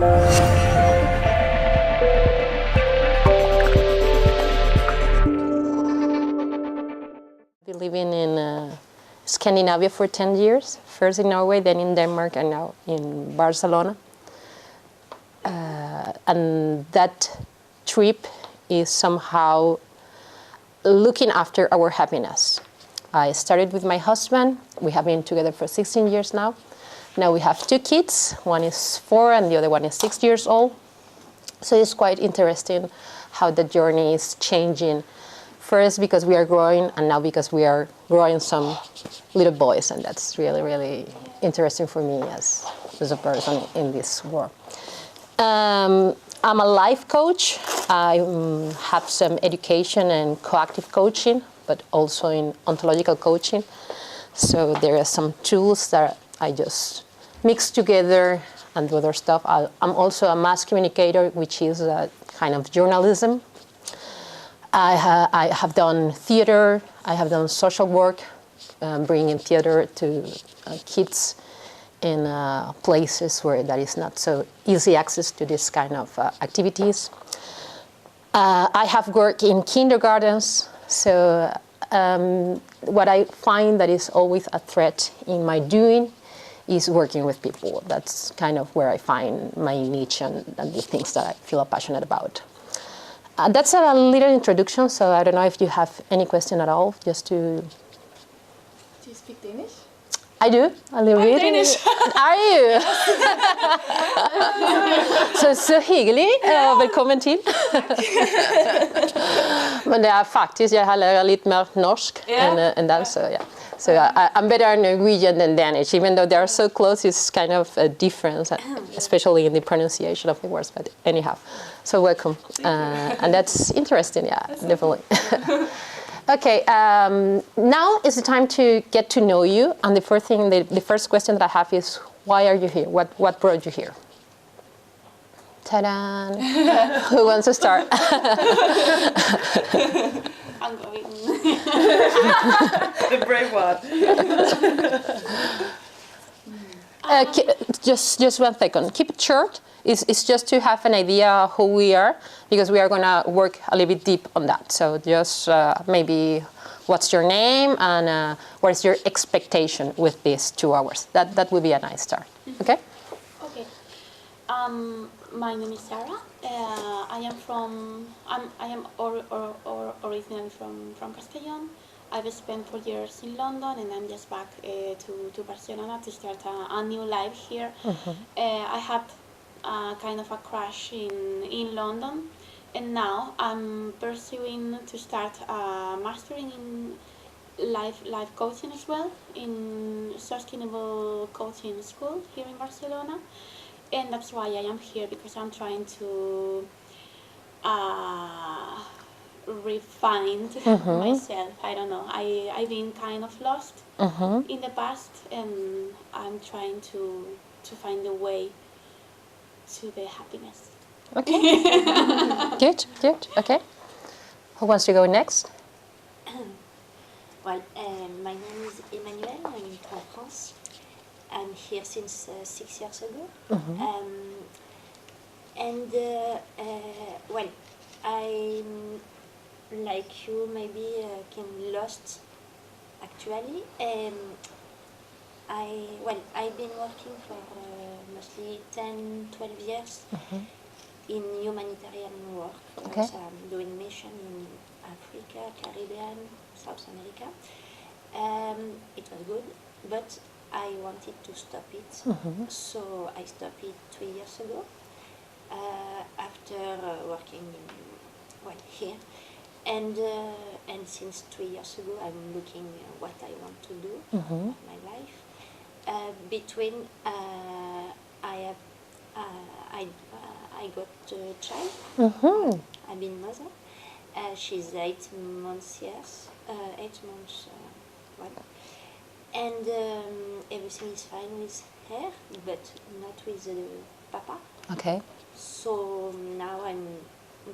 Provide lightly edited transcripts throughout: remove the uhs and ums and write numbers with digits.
Been living in Scandinavia for 10 years, first in Norway, then in Denmark, and now in Barcelona. And that trip is somehow looking after our happiness. I started with my husband. We have been together for 16 years now. Now we have 2 kids. One is 4 and the other one is 6 years old. So it's quite interesting how the journey is changing. First because we are growing, and now because we are growing some little boys, and that's really, really interesting for me as a person in this world. I'm a life coach. I have some education and coactive coaching, but also in ontological coaching. So there are some tools that I just mix together and do other stuff. I'm also a mass communicator, which is a kind of journalism. I have done theater, I have done social work, bringing theater to kids in places where that is not so easy access to this kind of activities. I have worked in kindergartens, so what I find that is always a threat in my doing is working with people. That's kind of where I find my niche and the things that I feel passionate about. That's a little introduction, so I don't know if you have any question at all, just to... Do you speak Danish? I do, a little bit. Danish. Are you? Så hyggelig. Velkommen til. Men det faktisk, jeg har lært litt mer norsk enn dansk, så ja. So I'm better Norwegian than Danish, even though they're so close. It's kind of a difference, especially in the pronunciation of the words. But anyhow, so welcome, and that's interesting. Yeah, that's definitely. Okay, now is the time to get to know you. And the first thing, the first question that I have is, why are you here? What brought you here? Ta-da! Who wants to start? I'm going. The brave one. Just 1 second. Keep it short. It's just to have an idea who we are, because we are going to work a little bit deep on that. So just maybe what's your name and what is your expectation with these 2 hours. That would be a nice start. Okay? Okay. My name is Sarah. I am originally from Castellón. I've spent 4 years in London, and I'm just back to Barcelona to start a new life here. I had kind of a crash in London, and now I'm pursuing to start mastering in life coaching as well in sustainable coaching school here in Barcelona. And that's why I am here, because I'm trying to refine myself. I don't know. I've been kind of lost in the past, and I'm trying to find a way to the happiness. Okay. Good. Okay. Who wants to go next? Well, my name is Emmanuel. I'm from France. I'm here since 6 years ago. Well, I'm like you, maybe kind lost actually. I've been working for mostly 10-12 years in humanitarian work. Okay. So I'm doing mission in Africa, Caribbean, South America. It was good, but I wanted to stop it, so I stopped it 3 years ago after working here, and since 3 years ago I'm looking what I want to do with my life. Between I got a child. I've been mother. She's 8 months. Yes, 8 months. And everything is fine with her, but not with the papa. Okay. So now I'm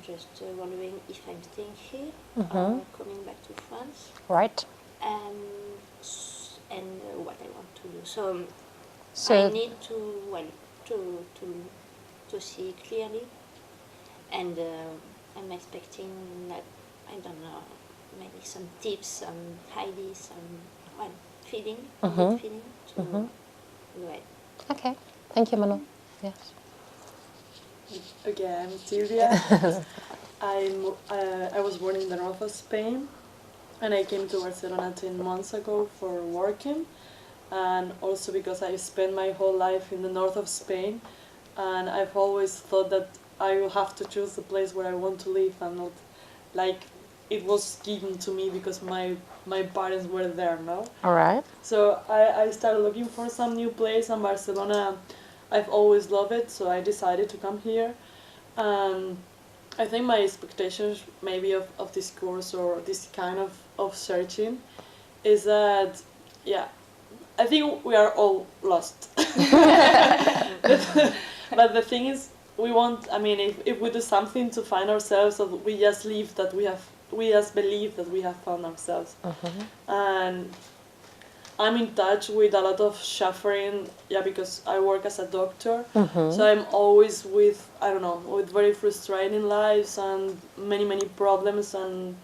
just wondering if I'm staying here or coming back to France. Right. And what I want to do. So I need to to see clearly, and I'm expecting that, I don't know, maybe some tips, some ideas, some feeling, good feeling to go ahead. Okay, thank you, Manuel. Yes. Okay, I'm Silvia. I was born in the north of Spain, and I came to Barcelona 10 months ago for working, and also because I spent my whole life in the north of Spain, and I've always thought that I will have to choose the place where I want to live, and not like it was given to me because my parents were there, no? All right. So I started looking for some new place, and Barcelona, I've always loved it, so I decided to come here. I think my expectations maybe of this course or this kind of searching is that, yeah, I think we are all lost. But the thing is, we want, I mean, if we do something to find ourselves, or we just leave that we just believe that we have found ourselves. And I'm in touch with a lot of suffering, yeah, because I work as a doctor. So I'm always with, I don't know, with very frustrating lives and many problems, and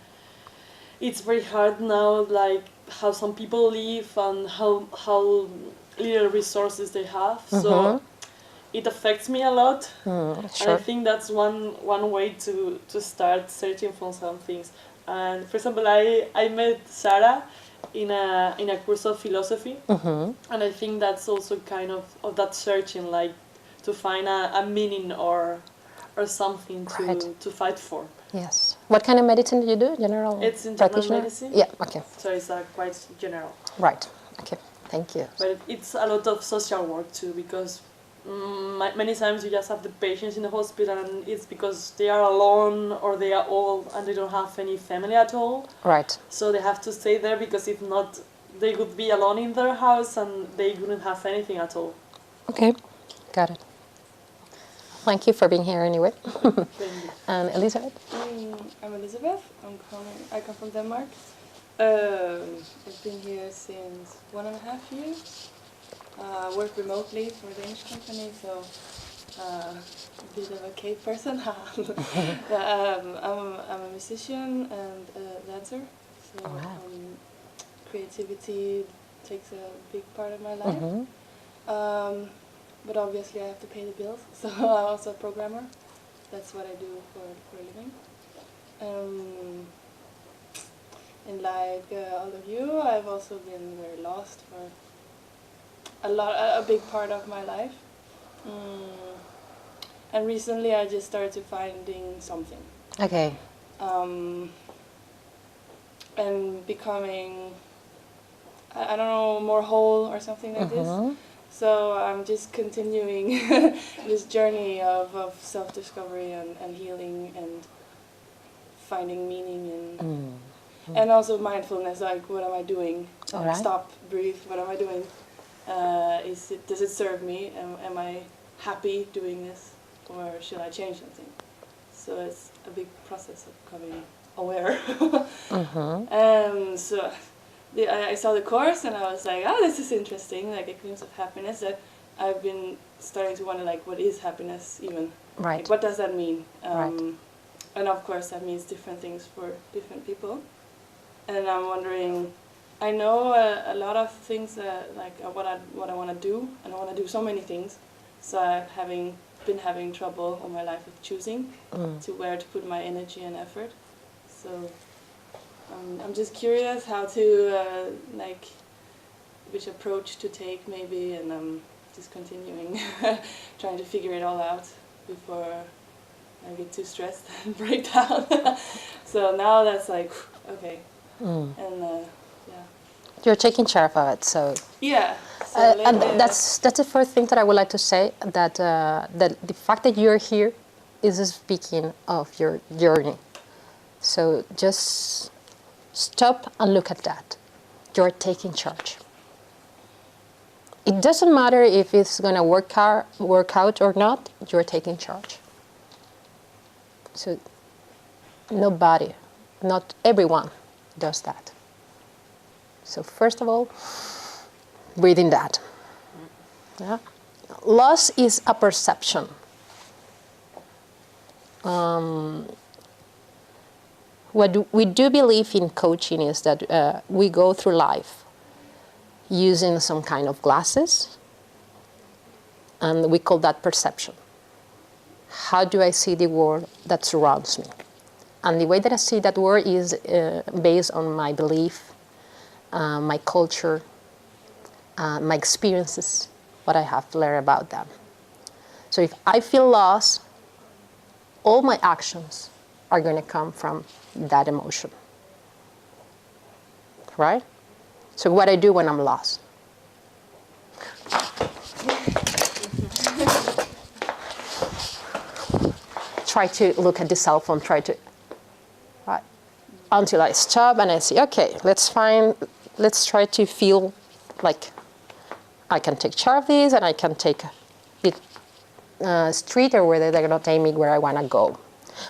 it's very hard now, like how some people live and how little resources they have. So it affects me a lot, and I think that's one way to start searching for some things. And for example, I met Sarah in a course of philosophy, and I think that's also kind of that searching, like to find a meaning or something to fight for. Yes. What kind of medicine do you do? General It's in general practitioner? medicine. Yeah, okay. So it's quite general. Right. Okay. Thank you. But it's a lot of social work too, because many times you just have the patients in the hospital, and it's because they are alone or they are old and they don't have any family at all. Right. So they have to stay there, because if not, they would be alone in their house and they wouldn't have anything at all. Okay. Got it. Thank you for being here anyway. Thank you. And Elizabeth? I'm Elizabeth. I come from Denmark. I've been here since 1.5 years. Work remotely for a Danish company, so a bit of a cave person. I'm a musician and a dancer, so creativity takes a big part of my life. But obviously I have to pay the bills, so I'm also a programmer. That's what I do for a living. And like all of you, I've also been very lost for a big part of my life. And recently I just started finding something. Okay. And becoming, I don't know, more whole or something like this. So I'm just continuing this journey of self-discovery and healing and finding meaning and also mindfulness, like what am I doing? Right. Stop, breathe, what am I doing? Does it serve me? Am I happy doing this, or should I change something? So it's a big process of becoming aware. So I saw the course and I was like, oh, this is interesting, like a glimpse of happiness. That I've been starting to wonder, like, what is happiness even? Right. Like, what does that mean? Right. And of course that means different things for different people. And I'm wondering, I know a lot of things, like what I want to do, and I want to do so many things. So I've been having trouble all my life with choosing to where to put my energy and effort. So I'm just curious how to, like, which approach to take maybe, and I'm just continuing trying to figure it all out before I get too stressed and break down. So now that's like, okay. And yeah. You're taking care of it, so. Yeah. So And that's the first thing that I would like to say, that the fact that you're here is speaking of your journey. So just stop and look at that. You're taking charge. It doesn't matter if it's going to work out or not, you're taking charge. So nobody, not everyone does that. So first of all, breathe in that. Yeah? Loss is a perception. What we do believe in coaching is that we go through life using some kind of glasses, and we call that perception. How do I see the world that surrounds me? And the way that I see that world is based on my belief, my culture, my experiences, what I have learned about them. So if I feel lost, all my actions are going to come from that emotion, right? So what I do when I'm lost? Try to look at the cell phone, right? Until I stop and I say, okay, let's try to feel like I can take charge of this and I can take the street or whether they're going to take me where I want to go.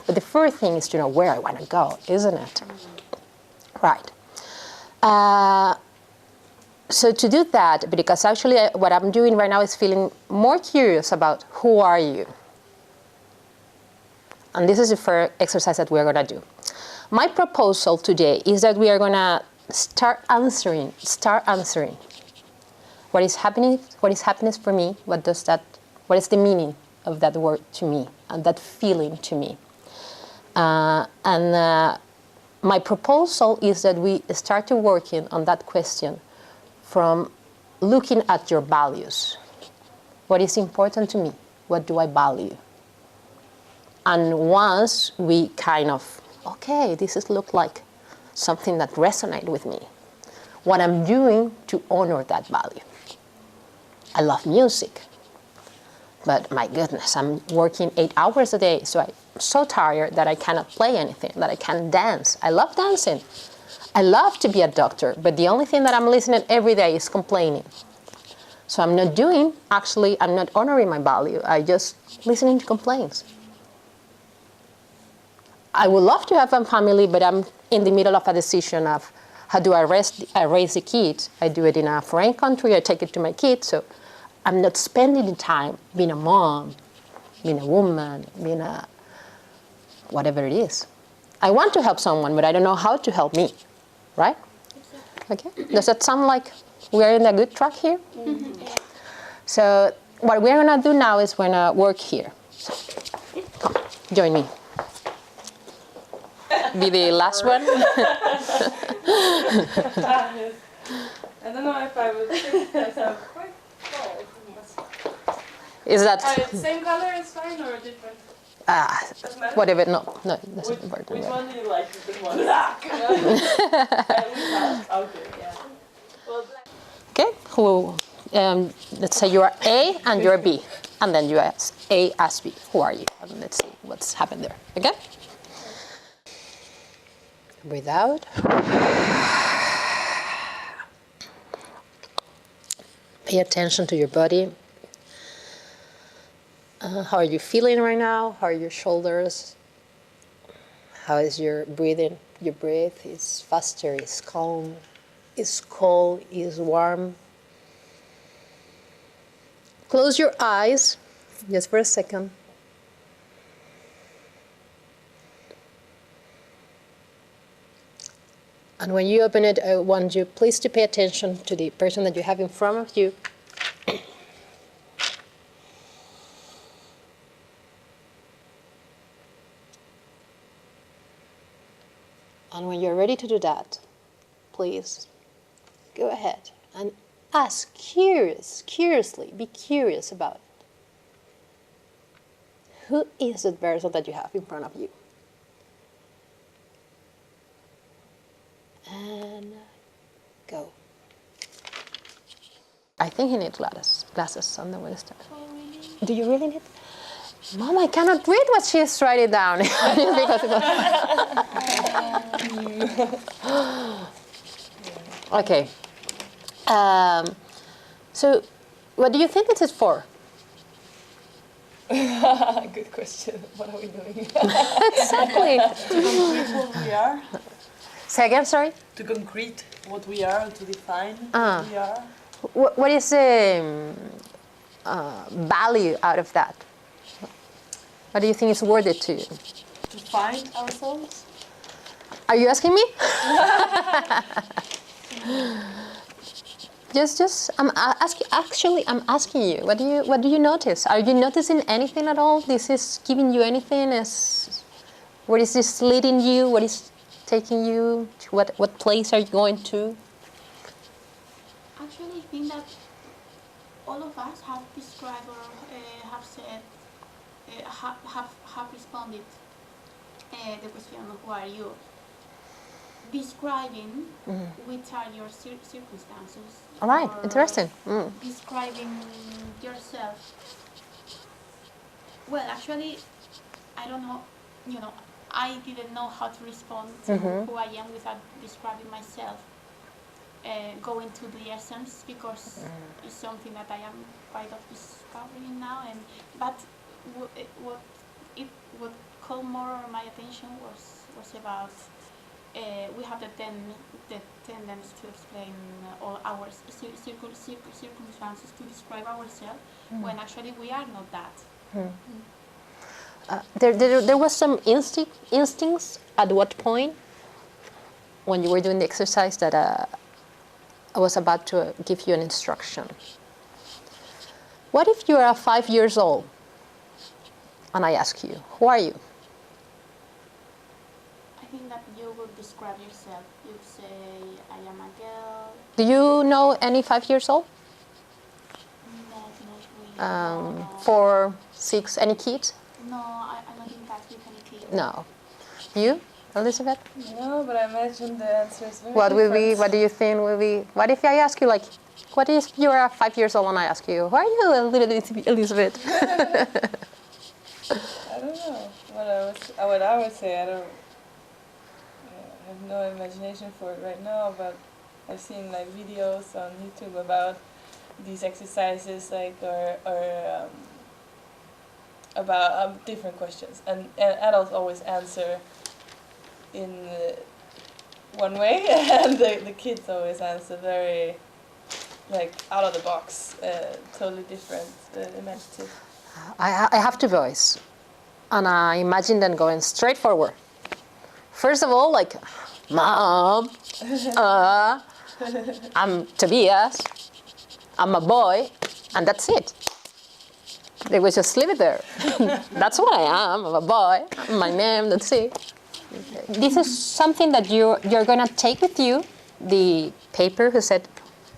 But the first thing is to know where I want to go, isn't it? Right. So to do that, because actually what I'm doing right now is feeling more curious about who are you? And this is the first exercise that we're going to do. My proposal today is that we are going to start answering what is happiness for me, what is the meaning of that word to me and that feeling to me. My proposal is that we start to working on that question from looking at your values. What is important to me? What do I value? And once we kind of, okay, this looks like something that resonates with me, what I'm doing to honor that value. I love music, but my goodness, I'm working 8 hours a day, so I'm so tired that I cannot play anything, that I can't dance. I love dancing. I love to be a doctor, but the only thing that I'm listening every day is complaining. So I'm not honoring my value. I just listening to complaints. I would love to have a family, but I'm in the middle of a decision of how do I raise the kids. I do it in a foreign country. I take it to my kids. So I'm not spending the time being a mom, being a woman, being a whatever it is. I want to help someone, but I don't know how to help me, right? Okay. Does that sound like we're in a good track here? Mm-hmm. So what we're going to do now is we're going to work here. So, join me. Be the last one. Yes. I don't know if I would think myself quite tall. Is that same color is fine or different? whatever? No, it doesn't important. Which one do you like? Which one? Okay, yeah. Well, Okay. Let's say you are A and you're B, and then you ask A as B. Who are you? And let's see what's happened there. Okay. Breathe out. Pay attention to your body. How are you feeling right now? How are your shoulders? How is your breathing? Your breath is faster, is calm, is cold, is warm. Close your eyes just for a second. And when you open it, I want you please to pay attention to the person that you have in front of you. And when you're ready to do that, please go ahead and ask curiously, be curious about it. Who is the person that you have in front of you? And go. I think he needs glasses on the way to start. Oh, really? Do you really need? Mom, I cannot read what she's writing down. Okay. So, what do you think this is for? good question. What are we doing? Exactly. To concrete what we are. Say again, sorry? To concrete what we are, to define what we are. What is the value out of that? What do you think is worth it to you? To find ourselves. Are you asking me? I'm asking. Actually, I'm asking you. What do you notice? Are you noticing anything at all? This is giving you anything? Where is this leading you? What is taking you? To what place are you going to? Actually, I think that all of us have described or have said, have responded the question, who are you? Describing which are your circumstances. All right, or interesting. Describing yourself. Well, actually, I don't know, I didn't know how to respond to who I am without describing myself. Going to the essence, because it's something that I am quite of discovering now. But what called more my attention was about we have the tendency to explain all our circumstances to describe ourselves when actually we are not that. There was some instincts at what point when you were doing the exercise that I was about to give you an instruction. What if you are 5 years old and I ask you, who are you? I think that you would describe yourself. You'd say, I am a girl. Do you know any 5 years old? Not really. No. 4, 6, any kids? No, I don't think that's with any kid. No. You, Elizabeth? No, but I imagine the answer is very What will different. be? What do you think will be? What if I ask you, like, what if you are 5 years old and I ask you, who are you, Elizabeth? I don't know what I would say. I have no imagination for it right now, but I've seen like videos on YouTube about these exercises, like or about different questions, and adults always answer in one way, and the kids always answer very like out of the box, totally different, imaginative. I have to voice, and I imagine them going straight forward. First of all, like, Mom, I'm Tobias, I'm a boy, and that's it. They would just leave it there. That's what I am. I'm a boy. My name. That's it. This is something that you're gonna take with you. The paper who said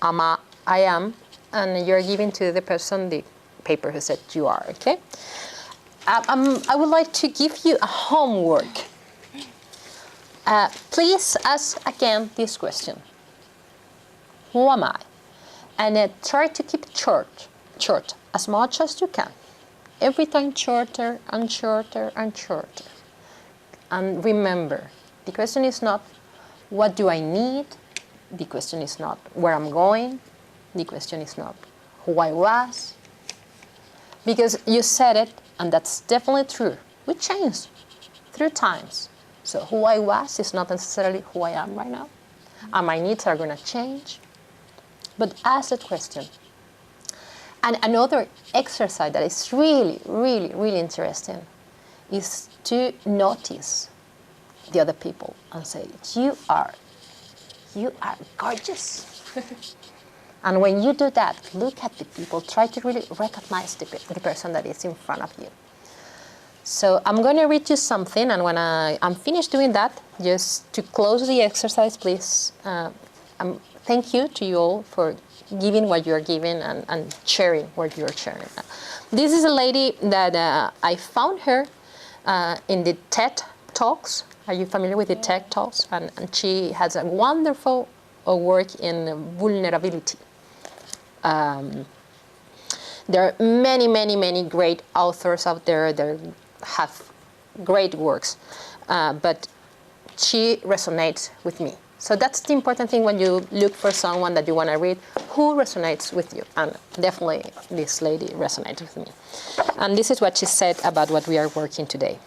I am, and you're giving to the person the paper who said you are. Okay. I would like to give you a homework. Please ask again this question. Who am I? And try to keep it short, as much as you can. Every time shorter and shorter and shorter. And remember, the question is not, what do I need? The question is not where I'm going. The question is not who I was. Because you said it, and that's definitely true. We change through times. So who I was is not necessarily who I am right now. And my needs are going to change. But ask that question. And another exercise that is really, really, really interesting is to notice the other people and say, you are gorgeous. And when you do that, look at the people, try to really recognize the person that is in front of you. So I'm going to read you something, and when I'm finished doing that, just to close the exercise, please, thank you to you all for giving what you're giving and sharing what you're sharing. This is a lady that I found her in the TED Talks. Are you familiar with the TED Talks? And she has a wonderful work in vulnerability. There are many, many, many great authors out there that have great works, but she resonates with me. So that's the important thing when you look for someone that you want to read, who resonates with you. And definitely this lady resonates with me. And this is what she said about what we are working today.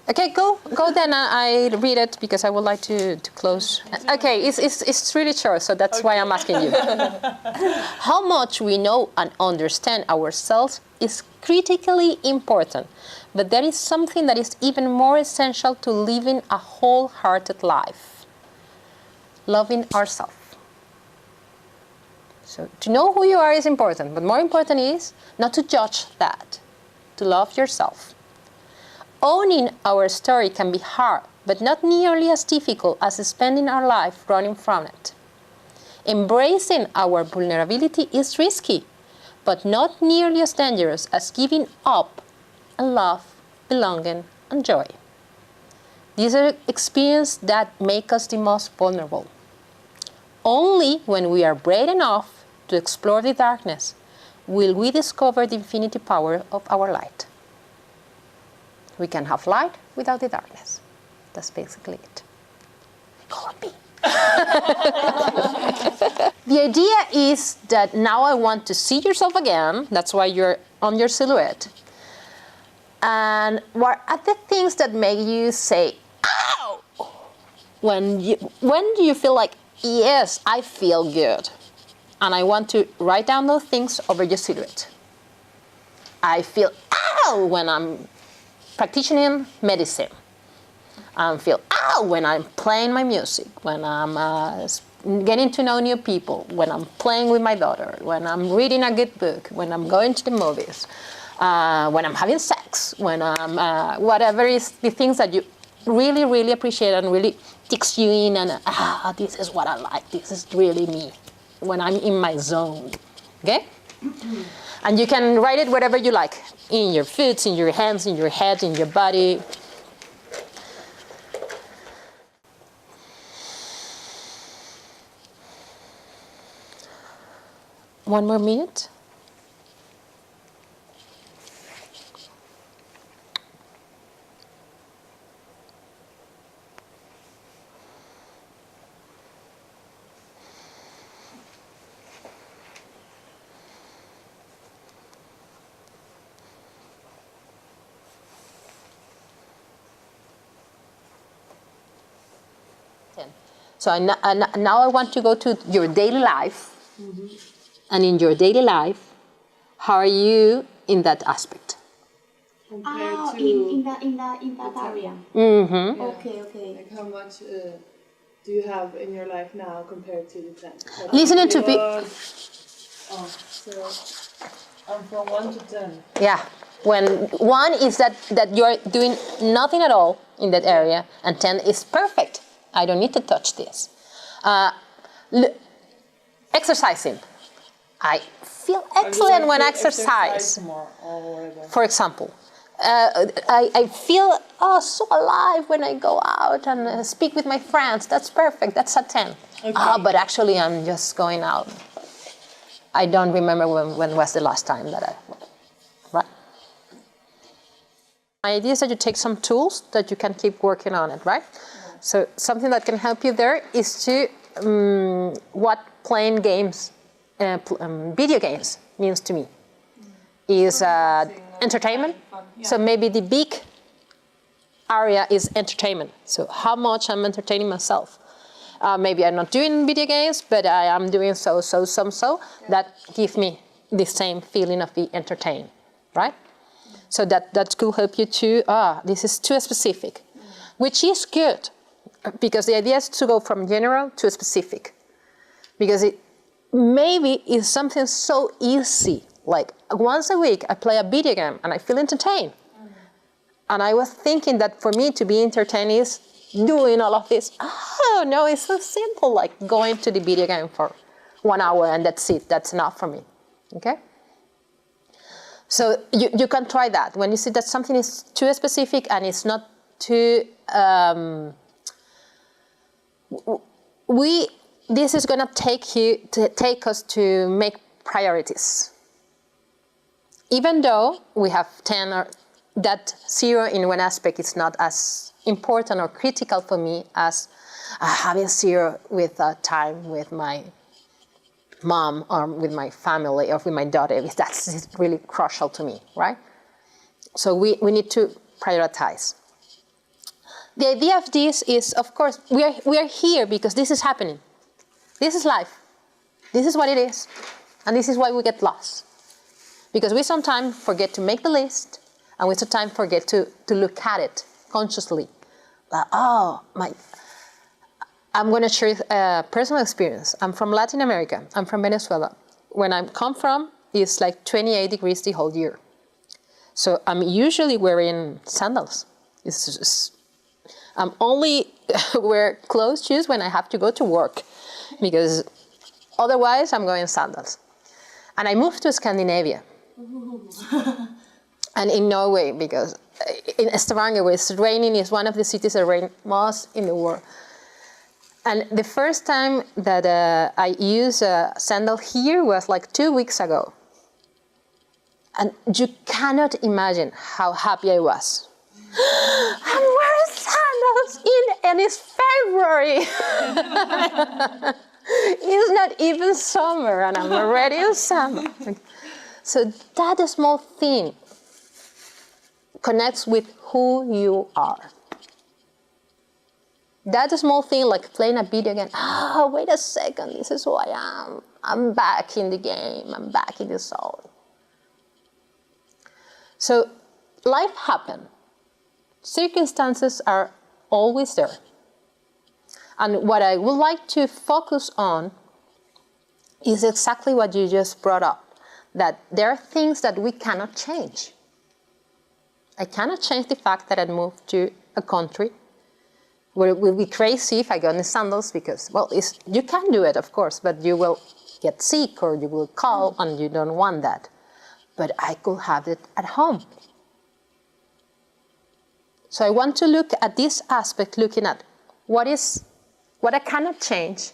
Okay, go then. I read it because I would like to close. Okay, it's really short, so that's why I'm asking you. How much we know and understand ourselves is critically important, but there is something that is even more essential to living a wholehearted life: loving ourselves. So to know who you are is important, but more important is not to judge that, to love yourself. Owning our story can be hard, but not nearly as difficult as spending our life running from it. Embracing our vulnerability is risky, but not nearly as dangerous as giving up and love, belonging, and joy. These are experiences that make us the most vulnerable. Only when we are brave enough to explore the darkness will we discover the infinity power of our light. We can have light without the darkness. That's basically it. Call me. The idea is that now I want to see yourself again. That's why you're on your silhouette. And what are the things that make you say, ow? When do you feel like, yes, I feel good? And I want to write down those things over your silhouette. I feel, ow, when I'm practicing medicine. I feel, ow, when I'm playing my music, when I'm getting to know new people, when I'm playing with my daughter, when I'm reading a good book, when I'm going to the movies, when I'm having sex, when I'm, whatever is the things that you really, really appreciate and really takes you in and, this is what I like, this is really me, when I'm in my zone, okay? And you can write it wherever you like, in your feet, in your hands, in your head, in your body. One more minute. So now I want to go to your daily life. Mm-hmm. And in your daily life, how are you in that aspect? Compared to in that area. Mm-hmm. Yeah. Okay. Like how much do you have in your life now compared to the 10? Like Listening to people. So I'm from 1 to 10. Yeah. When 1 is that you're doing nothing at all in that area, and 10 is perfect. I don't need to touch this. Exercising. I feel excellent when I exercise. More or whatever. For example, I feel so alive when I go out and speak with my friends. That's perfect. That's a 10. Okay. But actually, I'm just going out. I don't remember when was the last time that I went. Right? My idea is that you take some tools that you can keep working on it, right? Yeah. So something that can help you there is to what playing games, video games means to me. Is entertainment. Yeah. So maybe the big area is entertainment. So how much I'm entertaining myself. Maybe I'm not doing video games, but I am doing so. Yeah. That gives me the same feeling of being entertained, right? So that could help you to, this is too specific, which is good, because the idea is to go from general to specific, because it maybe is something so easy, like once a week I play a video game and I feel entertained. And I was thinking that for me to be entertained is doing all of this. Oh no, it's so simple, like going to the video game for 1 hour and that's it, that's enough for me, okay? So you can try that. When you see that something is too specific and it's not too, this is gonna take us to make priorities. Even though we have 10 or that 0 in one aspect is not as important or critical for me as having 0 with time with my mom or with my family or with my daughter. That's really crucial to me, right? So we need to prioritize. the idea of this is, of course, we are here because this is happening. This is life. This is what it is. And this is why we get lost. Because we sometimes forget to make the list, and we sometimes forget to look at it consciously. Like, I'm going to share a personal experience. I'm from Latin America. I'm from Venezuela. When I come from, it's like 28 degrees the whole year. So I'm usually wearing sandals. I'm only wear closed shoes when I have to go to work, because otherwise I'm going sandals. And I moved to Scandinavia. And in Norway, because in Stavanger, where it's raining, is one of the cities that rain most in the world. And the first time that I used a sandal here was like 2 weeks ago. And you cannot imagine how happy I was. I'm wearing sandals and it's February. It's not even summer and I'm already in summer. So that small thing connects with who you are. That small thing, like playing a video game, wait a second, this is who I am. I'm back in the game, I'm back in the zone. So life happens. Circumstances are always there. And what I would like to focus on is exactly what you just brought up, that there are things that we cannot change. I cannot change the fact that I moved to a country where it will be crazy if I go in sandals because, well, you can do it, of course, but you will get sick or you will call and you don't want that. But I could have it at home. So I want to look at this aspect, looking at what I cannot change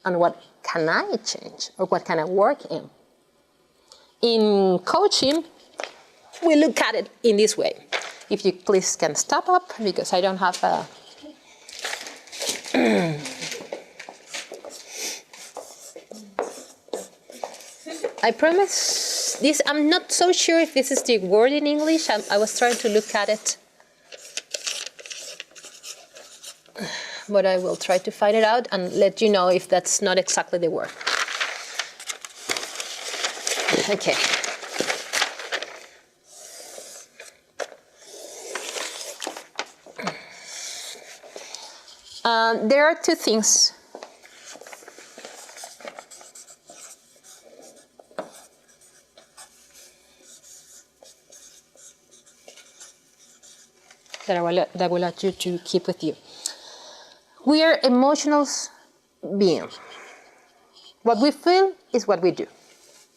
and what can I change or what can I work in. In coaching, we look at it in this way. If you please can stop up, because I don't have a... I promise this, I'm not so sure if this is the word in English. I was trying to look at it. But I will try to find it out and let you know if that's not exactly the word. Okay. There are two things. That I would like you to keep with you. We are emotional beings. What we feel is what we do.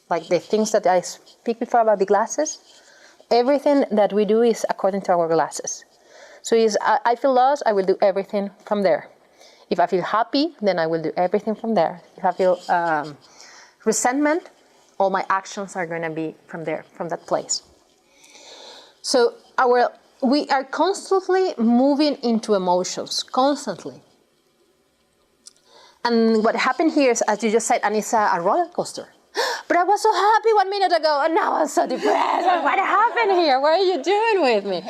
Like the things that I speak before about the glasses, everything that we do is according to our glasses. So I feel lost, I will do everything from there. If I feel happy, then I will do everything from there. If I feel resentment, all my actions are going to be from there, from that place. So we are constantly moving into emotions, constantly. And what happened here is, as you just said, and it's a roller coaster. But I was so happy 1 minute ago, and now I'm so depressed. What happened here? What are you doing with me?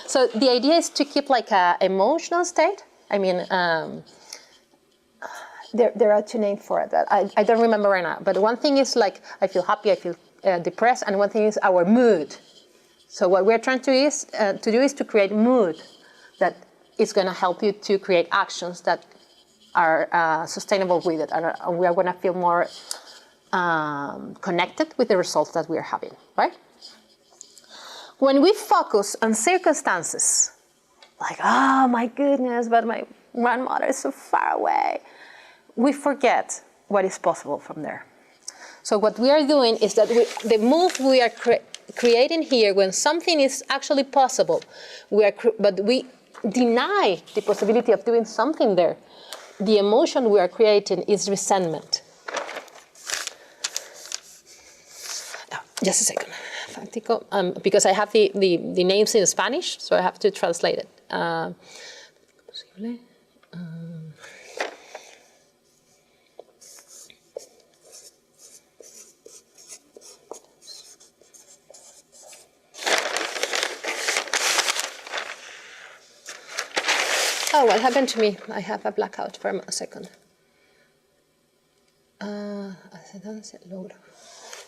So the idea is to keep like an emotional state. I mean, there are two names for it. I don't remember right now. But one thing is like, I feel happy, I feel depressed, and one thing is our mood. So what we're trying to do is to create mood that is going to help you to create actions that are sustainable with it, and we are going to feel more connected with the results that we are having, right? When we focus on circumstances, like, oh my goodness, but my grandmother is so far away, we forget what is possible from there. So what we are doing is that the move we are creating here, when something is actually possible, but we deny the possibility of doing something there. The emotion we are creating is resentment. Now, just a second. Because I have the names in Spanish, so I have to translate it. what happened to me? I have a blackout for a second. Logro.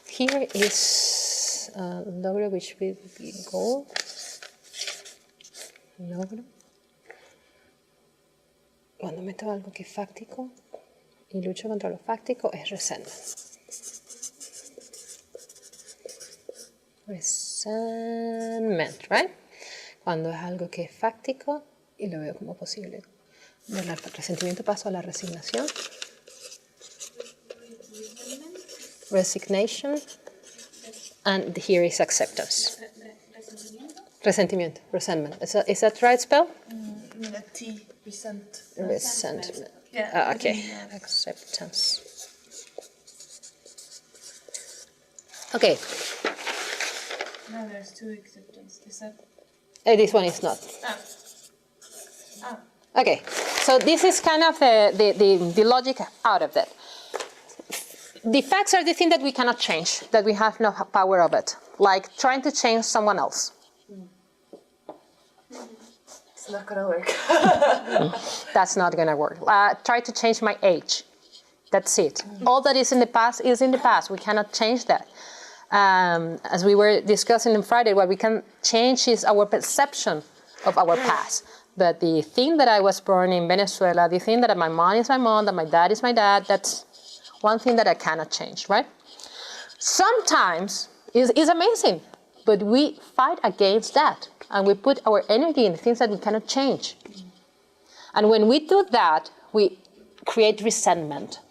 Here is logro, which will be goal. Logro. Cuando meto algo que es fáctico y lucho contra lo fáctico es resentment. Resentment, right? Cuando es algo que es fáctico y lo veo como posible. Del resentimiento paso a la resignación. Resignation. And here is acceptance. Resentimiento. Resentment. Is that right spell? A T. Resentment. Yeah. Okay. Acceptance. Okay. No, there's two acceptance. Is that? This one is not. Okay. So this is kind of the logic out of that. The facts are the thing that we cannot change, that we have no power of it. Like trying to change someone else. It's not gonna work. That's not going to work. Try to change my age. That's it. All that is in the past is in the past. We cannot change that. As we were discussing on Friday, what we can change is our perception of our past. But the thing that I was born in Venezuela, the thing that my mom is my mom, that my dad is my dad, that's one thing that I cannot change, right? Sometimes it's amazing, but we fight against that. And we put our energy in things that we cannot change. And when we do that, we create resentment.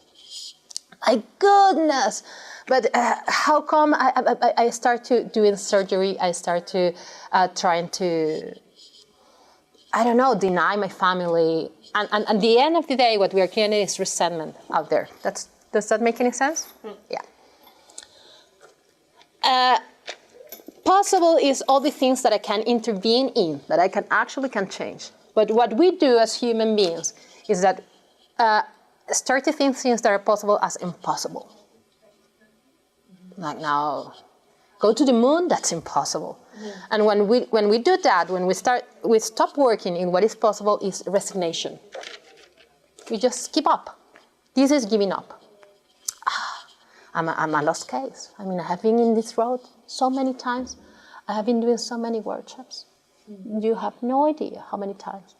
My goodness! But how come I start to doing surgery? I start to trying to, I don't know, deny my family. And at the end of the day, what we are creating is resentment out there. Does that make any sense? Yeah. Possible is all the things that I can intervene in, that I can change. But what we do as human beings is that start to think things that are possible as impossible. Like now, go to the moon, that's impossible. Yeah. And when we do that, when we stop working in what is possible, is resignation. We just give up. This is giving up. I'm a lost case. I mean, I have been in this road so many times. I have been doing so many workshops. You have no idea how many times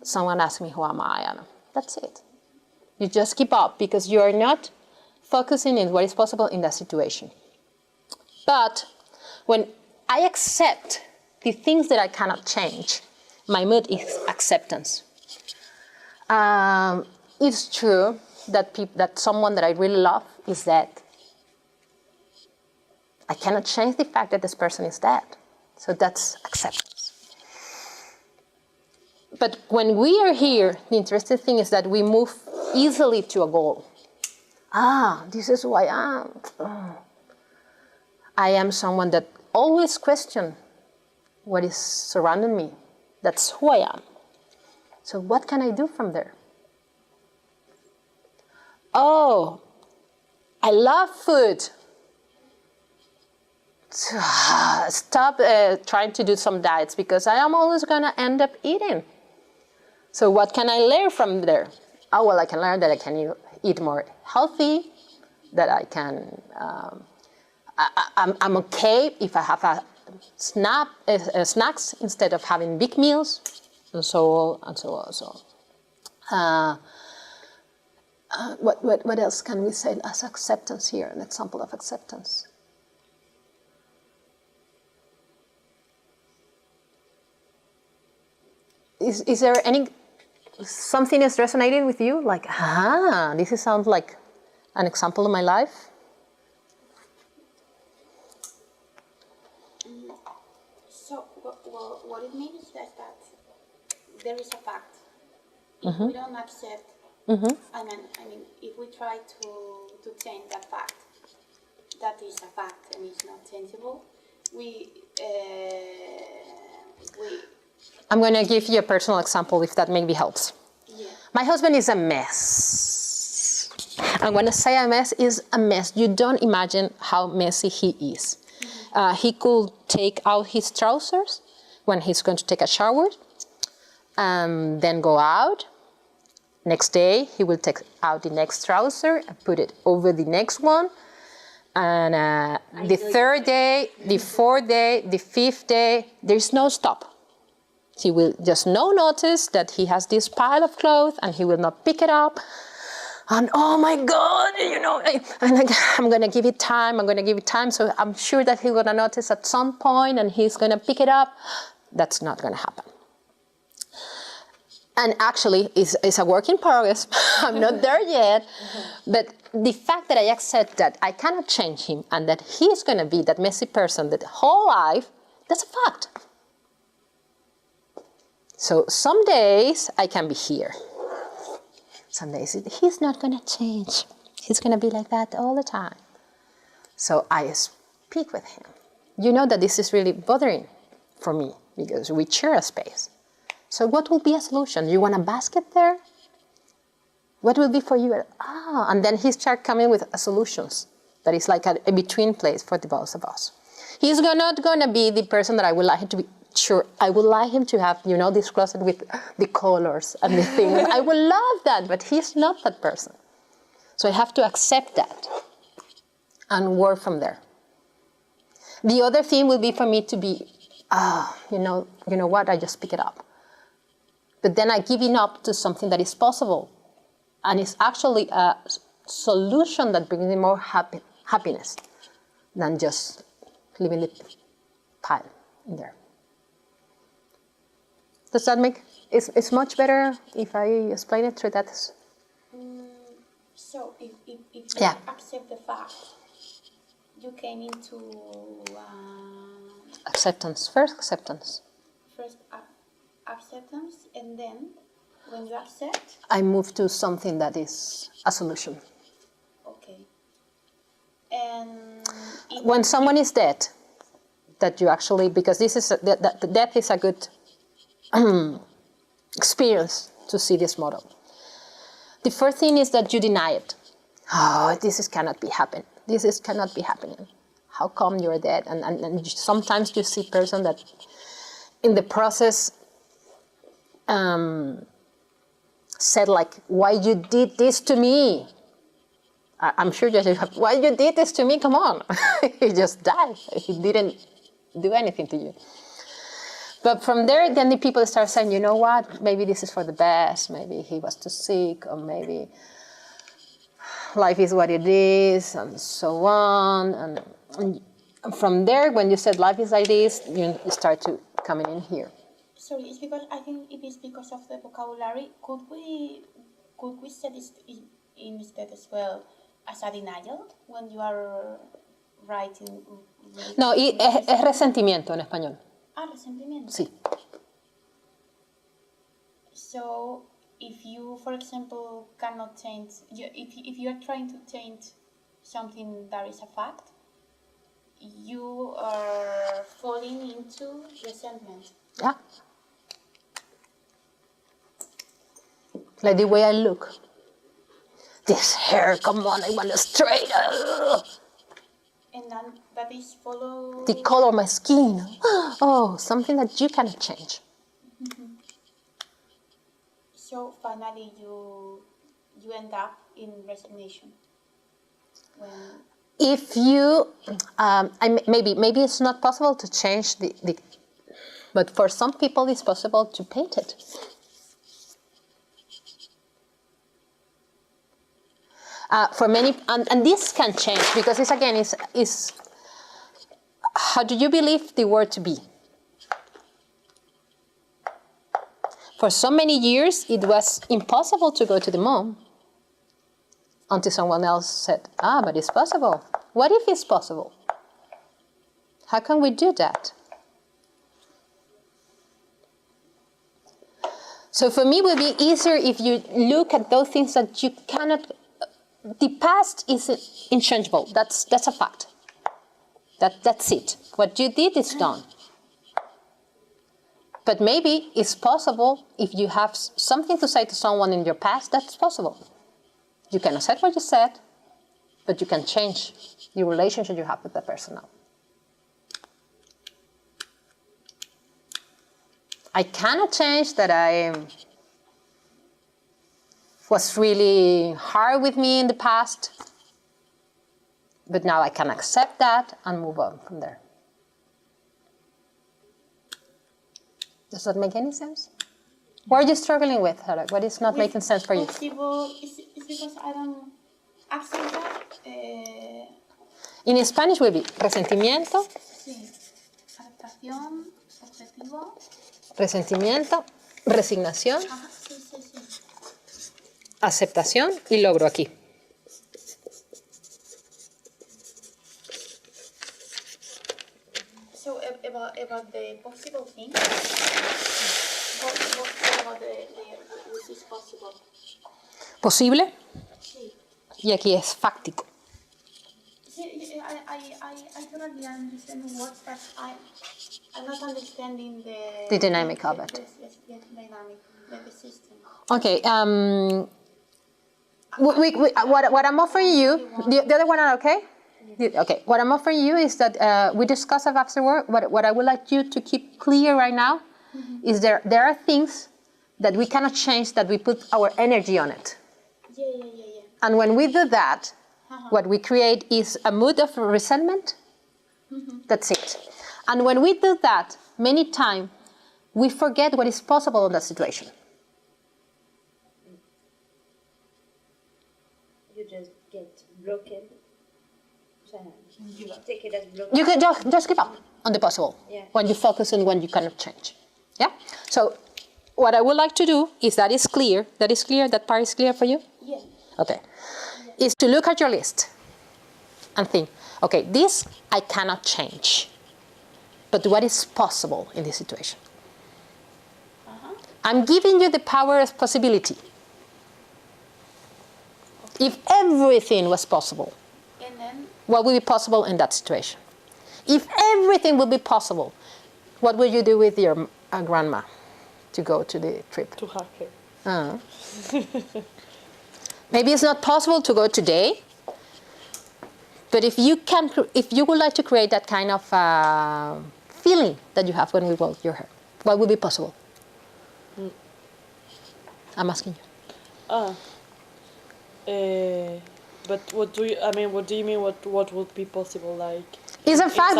someone asks me, who am I? And that's it. You just give up because you are not focusing on what is possible in that situation. But when I accept the things that I cannot change, my mood is acceptance. It's true that someone that I really love is dead. I cannot change the fact that this person is dead. So that's acceptance. But when we are here, the interesting thing is that we move easily to a goal. This is who I am. I am someone that always questions what is surrounding me. That's who I am. So what can I do from there? Oh, I love food. Stop trying to do some diets because I am always going to end up eating. So what can I learn from there? Oh, well, I can learn that I can eat more healthy, that I can, I'm okay if I have snacks instead of having big meals, and so on and so on. So, what else can we say as acceptance here? An example of acceptance. Is there something is resonating with you? Like, this sounds like an example of my life? So what it means is that there is a fact. If we don't accept, I mean, if we try to change that fact, that is a fact and it's not changeable, I'm going to give you a personal example if that maybe helps. Yeah. My husband is a mess. And when I say a mess, is a mess. You don't imagine how messy he is. He could take out his trousers when he's going to take a shower. and then go out. Next day, he will take out the next trouser and put it over the next one. And the third day, the fourth day, the fifth day, there's no stop. He will just notice that he has this pile of clothes and he will not pick it up. And oh my God, I'm going to give it time. So I'm sure that he's going to notice at some point and he's going to pick it up. That's not going to happen. And actually, it's a work in progress. I'm not there yet. But the fact that I accept that I cannot change him and that he's going to be that messy person the whole life, that's a fact. So some days I can be here. Some days he's not going to change. He's going to be like that all the time. So I speak with him. You know that this is really bothering for me because we share a space. So what will be a solution? You want a basket there? What will be for you? And then he starts coming with solutions. That is like a between place for the both of us. He's not going to be the person that I would like him to be. Sure, I would like him to have, this closet with the colors and the things. I would love that, but he's not that person. So I have to accept that and work from there. The other thing will be for me to be, you know what, I just pick it up. But then I give it up to something that is possible. And it's actually a solution that brings me more happiness than just leaving the pile in there. Does that make it's much better if I explain it through that? So if you Yeah. accept the fact, you came into Acceptance. First acceptance. Acceptance, and then when you accept, I move to something that is a solution. okay. And When someone is dead, that you actually, because this is death is a good experience to see this model. The first thing is that you deny it. Oh, cannot be happening. Cannot be happening. How come you're dead? And sometimes you see person that in the process said like, why you did this to me? I'm sure you have, why you did this to me? Come on. He just died. He didn't do anything to you. But from there, then the people start saying, you know what, maybe this is for the best, maybe he was too sick, or maybe life is what it is, and so on. And from there, when you said life is like this, you start to coming in here. sorry, it's because I think it is because of the vocabulary. Could we say this instead as well as a denial when you are writing? No, es resentimiento en español. Resentimiento. Sí. So, if you, for example, cannot change, if you are trying to change something that is a fact, you are falling into resentment. Yeah. Like the way I look. This hair, come on, I want it straight. And then that is follow... The color of my skin. Oh, something that you cannot change. Mm-hmm. So finally you end up in resignation. When If you, maybe it's not possible to change but for some people it's possible to paint it. For many, and this can change because it's again, is how do you believe the word to be? For so many years, it was impossible to go to the moon until someone else said, but it's possible. What if it's possible? How can we do that? So for me, it would be easier if you look at those things that you cannot. The past is unchangeable. That's a fact. That's it. What you did is done. But maybe it's possible if you have something to say to someone in your past, that's possible. You can accept what you said, but you can change the relationship you have with that person now. I cannot change that I was really hard with me in the past, but now I can accept that and move on from there. Does that make any sense? What are you struggling with, Hera? What is not making sense for you? Possible, it's because I don't accept that. In Spanish will be resentimiento, Sí. Aceptación, objetivo. resentimiento, resignación, Ajá, sí, sí, sí. aceptación y logro aquí. So about the possible thing, what about the which is possible? Posible Sí. y aquí es fáctico. Sí, I totally understand the words, but I'm not understanding The dynamic of it. Yes, dynamic, the system. Okay. What I'm offering you, the other one are okay? Okay. What I'm offering you is that we discuss afterward. What I would like you to keep clear right now is there are things that we cannot change that we put our energy on it. Yeah. And when we do that, what we create is a mood of resentment. That's it. And when we do that, many times we forget what is possible in that situation. You just get blocked. You take it as blocked. You can just give up on the possible when you focus on when you cannot change. Yeah? So what I would like to do is that is clear. That is clear? That part is clear for you? Yeah. Okay. Is to look at your list and think, okay, this I cannot change. But what is possible in this situation? I'm giving you the power of possibility. If everything was possible, And then what would be possible in that situation? If everything would be possible, what would you do with your grandma to go to the trip? To hug her. Maybe it's not possible to go today, but if you would like to create that kind of feeling that you have when we hold your hair, what would be possible? I'm asking you. But what do you mean? What would be possible? Like It's a in fact some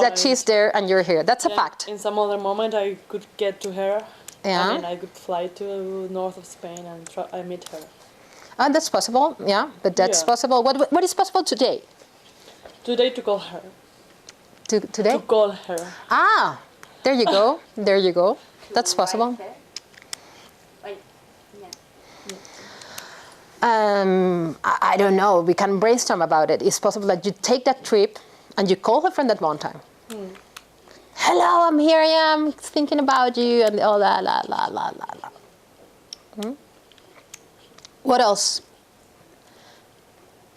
that other she's there and you're here. That's a fact. In some other moment, I could get to her. Yeah. I mean, I could fly to north of Spain and I meet her. That's possible. Yeah, but that's possible. What is possible today? Today to call her. Today? To call her. Ah, there you go. There you go. That's possible. I don't know. We can brainstorm about it. It's possible that you take that trip and you call her from that mountain. Hello, I'm here. I am thinking about you and all that. What else?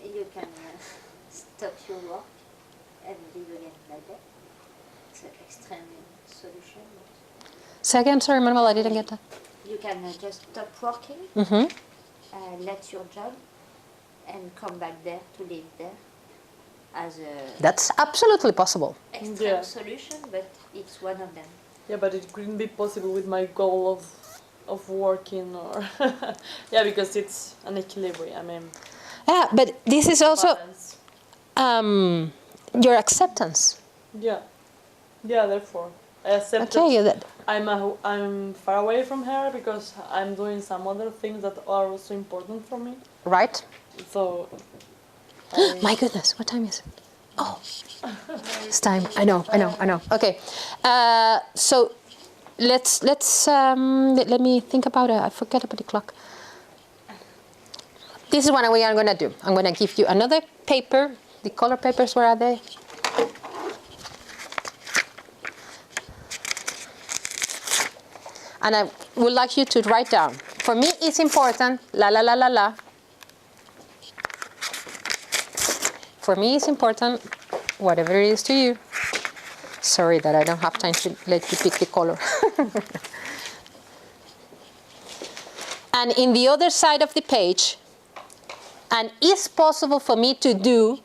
You can stop your work and live again like that. It's an extreme solution. Second, sorry, Manuel, I didn't get that. You can just stop working, let your job, and come back there to live there as a That's absolutely possible. extreme solution, but it's one of them. Yeah, but it couldn't be possible with my goal of working or because it's an equilibrium. I mean, Yeah, but this is also balance. your acceptance. Yeah. Therefore, I accept Okay, that I'm far away from her because I'm doing some other things that are also important for me. Right? So. My goodness, what time is it? Oh, it's time. I know. Okay, so let's let me think about it. I forget about the clock. This is what we are gonna do. I'm gonna give you another paper. The color papers, where are they? And I would like you to write down. For me, it's important. La. For me, it's important, whatever it is to you. Sorry that I don't have time to let you pick the color. And in the other side of the page, and it's possible for me to do